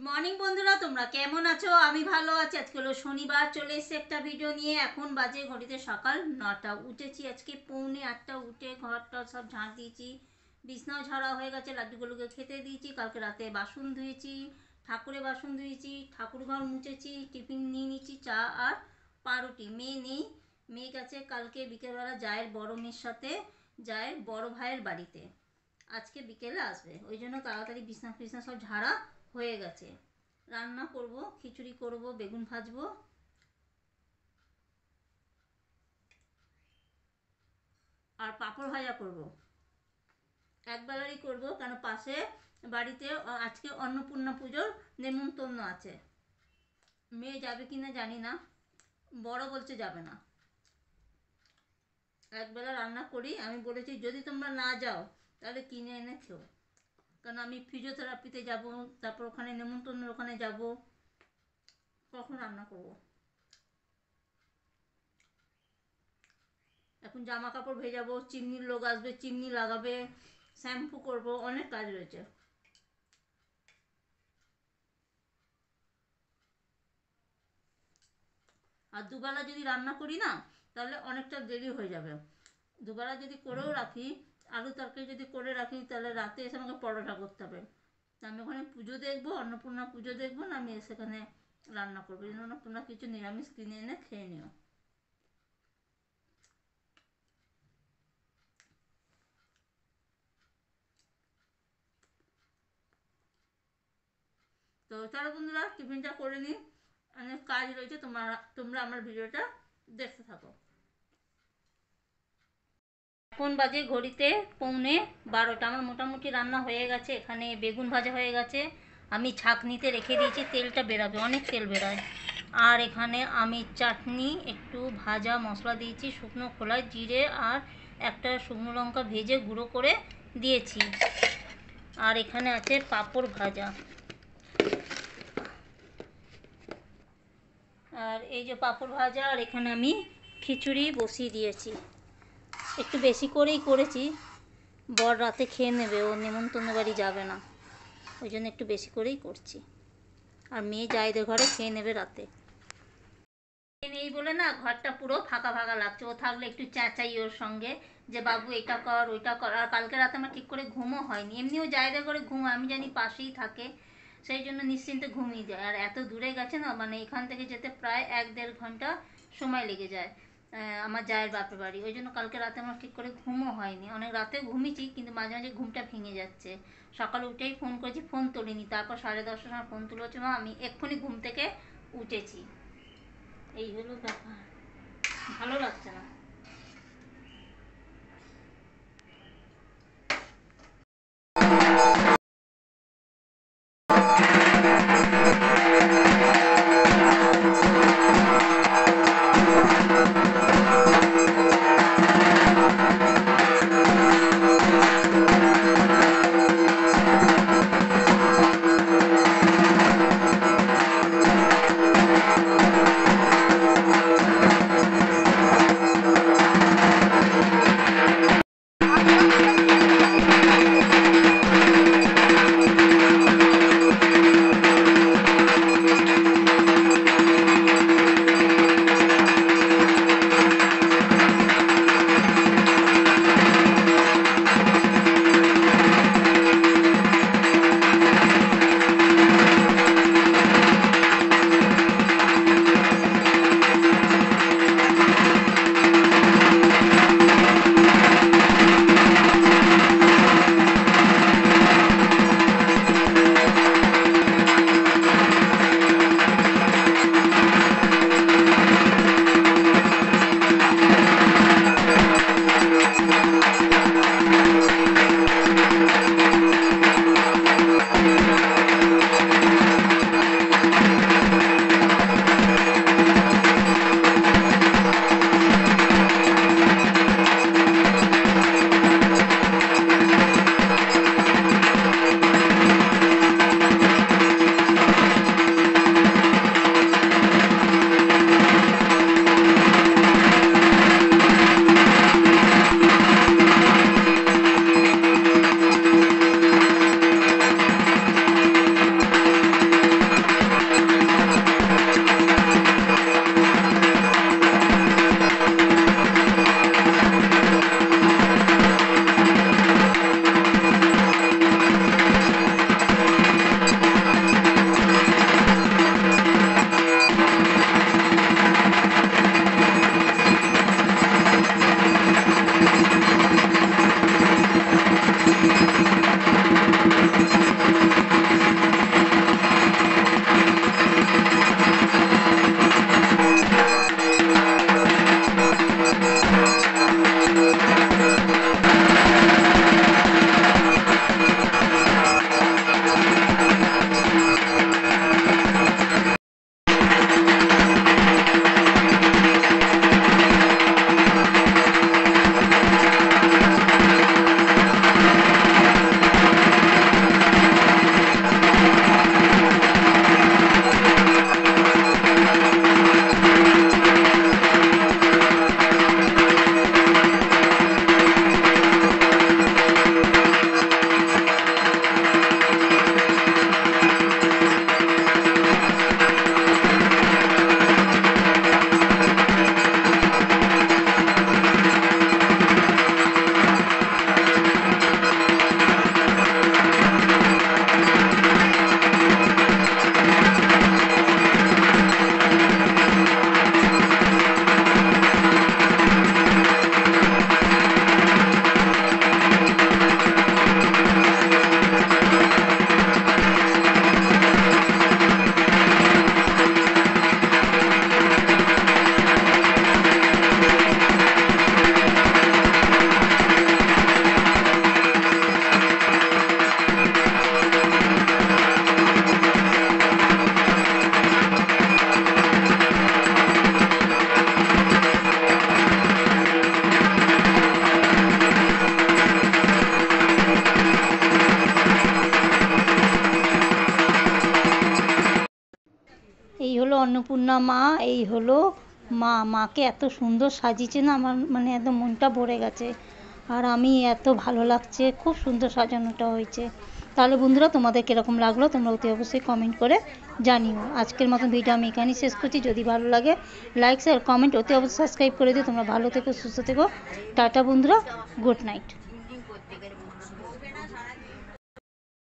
Morning বন্ধুরা, তোমরা কেমন আছো? আমি ভালো আছি। আজকে হলো শনিবার, চলে এসেছি একটা ভিডিও নিয়ে। এখন বাজে ঘড়িতে সকাল 9টা। উঠেছি আজকে 7:45 উঠে ঘরটা সব ঝাঁট দিয়েছি, বিছনাও ঝাড়া হয়ে গেছে, লাড্ডুগুলোকে খেতে দিয়েছি। কালকে রাতে বাসন ধুয়েছি, ঠাকুরের বাসন ধুয়েছি, ঠাকুর ঘর মুছেছি, টিফিন নিয়ে নিয়েছি, চা আর পাউরুটি। মেয়ে নেই, মেয়ে গেছে কালকে বিকেলবেলা জায়ের বড় মেয়ের সাথে জায়ের বড় ভাইয়ের বাড়িতে। আজকে বিকেলে আসবে, ওই জন্য তাড়াতাড়ি বিছনা ফিছনা সব ঝাড়া হয়ে গেছে। রান্না করব, খিচুড়ি করব, বেগুন ভাজবো আর পাঁপড় ভাজা করব। একবেলারই করব, কেন পাশে বাড়িতে আজকে অন্নপূর্ণা পুজোর নেমন্তন্ন আছে। মেয়ে যাবে কিনা জানি না, বড় বলছে যাবে না। একবেলা রান্না করি, আমি বলেছি যদি তোমরা না যাও তাহলে কিনে এনে খেও, কারণ আমি ফিজিওথেরাপিতে যাব, তারপর ওখানে নেমন্তন্নের ওখানে যাব, কখন রান্না করব? এখন জামা কাপড় ভেজাবো, চিমনির লোক আসবে, চিমনি লাগাবে, শ্যাম্পু করব, অনেক কাজ রয়েছে। আর দুবেলা যদি রান্না করি না তাহলে অনেকটা দেরি হয়ে যাবে। দুবেলা যদি করেও রাখি, আলু তরকারি যদি করে রাখি, তাহলে রাতে এসে আমাকে পরোটা করতে হবে। আমি ওখানে পুজো দেখবো, অন্নপূর্ণা পুজো দেখবো না, আমি সেখানে রান্না করবো। এই জন্য তোমরা কিছু নিরামিষ কিনে এনে খেয়ে নিও। তো চলো বন্ধুরা, টিফিনটা করে নিই, অনেক কাজ রয়েছে। তোমরা আমার ভিডিওটা দেখতে থাকো। এখন বাজে ঘড়িতে 11:45। আমার মোটামুটি রান্না হয়ে গেছে। এখানে বেগুন ভাজা হয়ে গেছে, আমি ছাঁকনিতে রেখে দিয়েছি, তেলটা বেরাবে, অনেক তেল বেরায়। আর এখানে আমি চাটনি, একটু ভাজা মশলা দিয়েছি, শুকনো খোলায় জিরে আর একটা শুকনো লঙ্কা ভেজে গুঁড়ো করে দিয়েছি। আর এখানে আছে পাঁপড় ভাজা। আর এই যে পাঁপড় ভাজা, আর এখানে আমি খিচুড়ি বসিয়ে দিয়েছি। একটু বেশি করেই করেছি, বর রাতে খেয়ে নেবে, ও নেমন্তন্ন বাড়ি যাবে না, ওই জন্য একটু বেশি করেই করছি। আর মেয়ে জায়েদের ঘরে খেয়ে নেবে রাতে। এই বলে না ঘরটা পুরো ফাঁকা ফাঁকা লাগছে। ও থাকলে একটু চেঁচাই ওর সঙ্গে, যে বাবু এটা কর ওইটা কর। আর কালকে রাতে আমার ঠিক করে ঘুমও হয়নি। এমনিও জায়েদের ঘরে ঘুম, আমি জানি পাশেই থাকে, সেই জন্য নিশ্চিন্তে ঘুমিয়ে যায়। আর এত দূরে গেছে না, মানে এখান থেকে যেতে প্রায় 1-1.5 ঘন্টা সময় লেগে যায় আমার জায়ের বাপের বাড়ি। ওই জন্য কালকে রাতে আমার ঠিক করে ঘুমও হয়নি। অনেক রাতে ঘুমিয়েছি, কিন্তু মাঝে মাঝে ঘুমটা ভেঙে যাচ্ছে। সকালে উঠেই ফোন করেছি, ফোন তোলেনি, তারপর 10:30টার সময় ফোন তুলেছে, মা আমি এক্ষুনি ঘুম থেকে উঠেছি। এই হলো ব্যাপার, ভালো লাগছে না। অন্নপূর্ণা মা, এই হলো মা। মাকে এত সুন্দর সাজিয়েছে না, আমার মানে একদম মনটা ভরে গেছে। আর আমি এত ভালো লাগছে, খুব সুন্দর সাজানোটা হয়েছে। তাহলে বন্ধুরা, তোমাদের কীরকম লাগলো তোমরা অতি অবশ্যই কমেন্ট করে জানিও। আজকের মতন ভিডিও আমি এখানেই শেষ করছি। যদি ভালো লাগে লাইক শেয়ার কমেন্ট অতি অবশ্যই সাবস্ক্রাইব করে দিও। তোমরা ভালো থেকো, সুস্থ থেকো। টাটা বন্ধুরা, গুড নাইট।